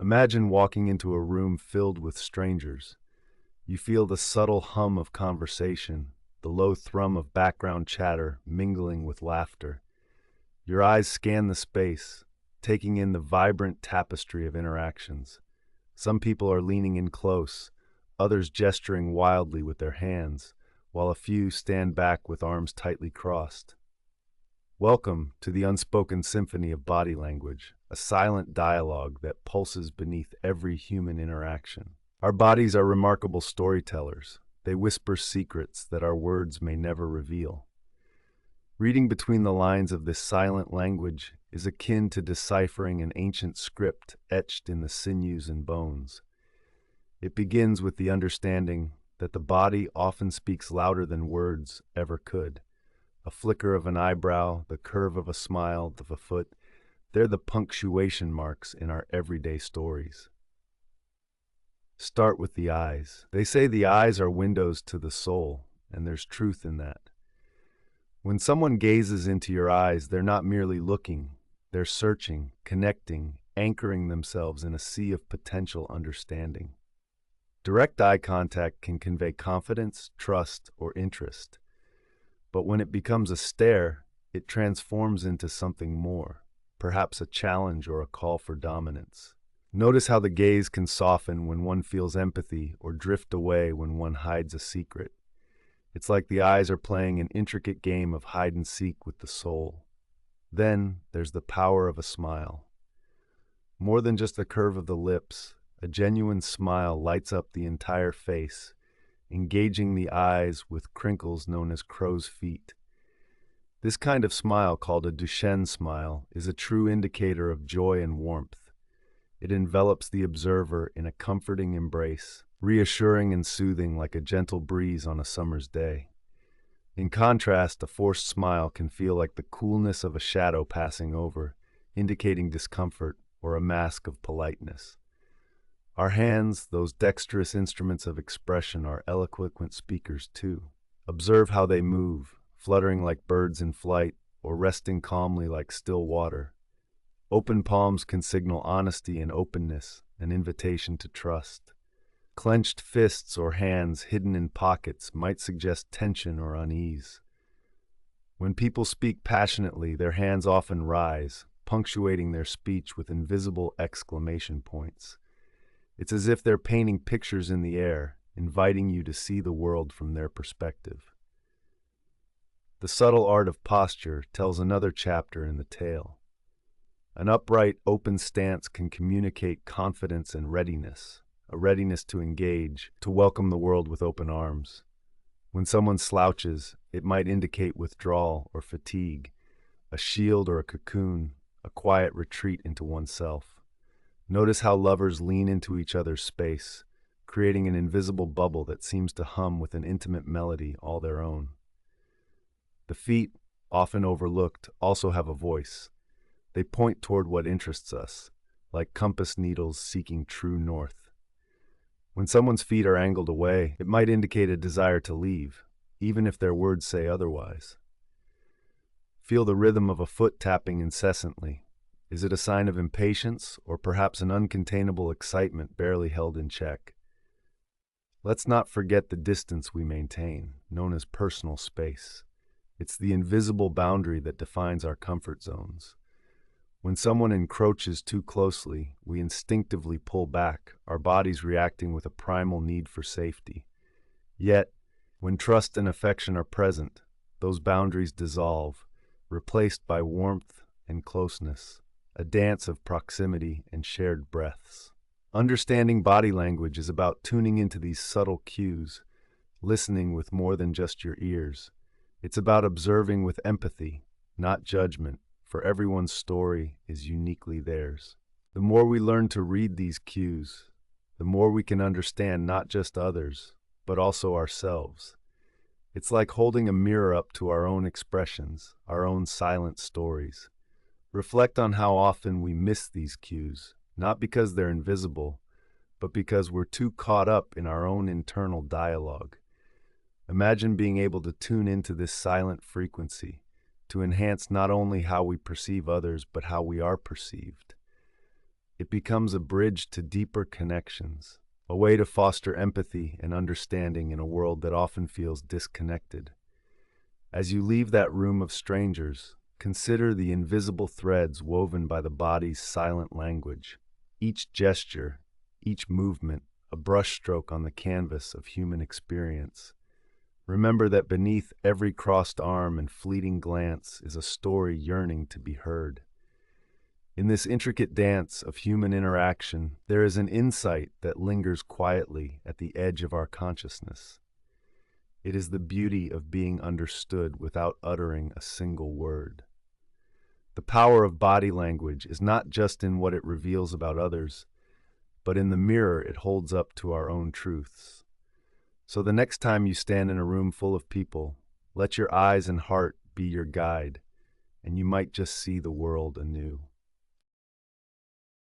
Imagine walking into a room filled with strangers. You feel the subtle hum of conversation, the low thrum of background chatter mingling with laughter. Your eyes scan the space, taking in the vibrant tapestry of interactions. Some people are leaning in close, others gesturing wildly with their hands, while a few stand back with arms tightly crossed. Welcome to the unspoken symphony of body language, a silent dialogue that pulses beneath every human interaction. Our bodies are remarkable storytellers. They whisper secrets that our words may never reveal. Reading between the lines of this silent language is akin to deciphering an ancient script etched in the sinews and bones. It begins with the understanding that the body often speaks louder than words ever could. A flicker of an eyebrow, the curve of a smile, of a foot, they're the punctuation marks in our everyday stories. Start with the eyes. They say the eyes are windows to the soul, and there's truth in that. When someone gazes into your eyes, they're not merely looking, they're searching, connecting, anchoring themselves in a sea of potential understanding. Direct eye contact can convey confidence, trust, or interest. But when it becomes a stare, it transforms into something more, perhaps a challenge or a call for dominance. Notice how the gaze can soften when one feels empathy or drift away when one hides a secret. It's like the eyes are playing an intricate game of hide and seek with the soul. Then there's the power of a smile. More than just the curve of the lips, a genuine smile lights up the entire face, engaging the eyes with crinkles known as crow's feet. This kind of smile, called a Duchenne smile, is a true indicator of joy and warmth. It envelops the observer in a comforting embrace, reassuring and soothing like a gentle breeze on a summer's day. In contrast, a forced smile can feel like the coolness of a shadow passing over, indicating discomfort or a mask of politeness. Our hands, those dexterous instruments of expression, are eloquent speakers too. Observe how they move, fluttering like birds in flight or resting calmly like still water. Open palms can signal honesty and openness, an invitation to trust. Clenched fists or hands hidden in pockets might suggest tension or unease. When people speak passionately, their hands often rise, punctuating their speech with invisible exclamation points. It's as if they're painting pictures in the air, inviting you to see the world from their perspective. The subtle art of posture tells another chapter in the tale. An upright, open stance can communicate confidence and readiness, a readiness to engage, to welcome the world with open arms. When someone slouches, it might indicate withdrawal or fatigue, a shield or a cocoon, a quiet retreat into oneself. Notice how lovers lean into each other's space, creating an invisible bubble that seems to hum with an intimate melody all their own. The feet, often overlooked, also have a voice. They point toward what interests us, like compass needles seeking true north. When someone's feet are angled away, it might indicate a desire to leave, even if their words say otherwise. Feel the rhythm of a foot tapping incessantly. Is it a sign of impatience or perhaps an uncontainable excitement barely held in check? Let's not forget the distance we maintain, known as personal space. It's the invisible boundary that defines our comfort zones. When someone encroaches too closely, we instinctively pull back, our bodies reacting with a primal need for safety. Yet, when trust and affection are present, those boundaries dissolve, replaced by warmth and closeness, a dance of proximity and shared breaths. Understanding body language is about tuning into these subtle cues, listening with more than just your ears. It's about observing with empathy, not judgment, for everyone's story is uniquely theirs. The more we learn to read these cues, the more we can understand not just others, but also ourselves. It's like holding a mirror up to our own expressions, our own silent stories. Reflect on how often we miss these cues, not because they're invisible, but because we're too caught up in our own internal dialogue. Imagine being able to tune into this silent frequency, to enhance not only how we perceive others, but how we are perceived. It becomes a bridge to deeper connections, a way to foster empathy and understanding in a world that often feels disconnected. As you leave that room of strangers, consider the invisible threads woven by the body's silent language. Each gesture, each movement, a brushstroke on the canvas of human experience. Remember that beneath every crossed arm and fleeting glance is a story yearning to be heard. In this intricate dance of human interaction, there is an insight that lingers quietly at the edge of our consciousness. It is the beauty of being understood without uttering a single word. The power of body language is not just in what it reveals about others, but in the mirror it holds up to our own truths. So the next time you stand in a room full of people, let your eyes and heart be your guide, and you might just see the world anew.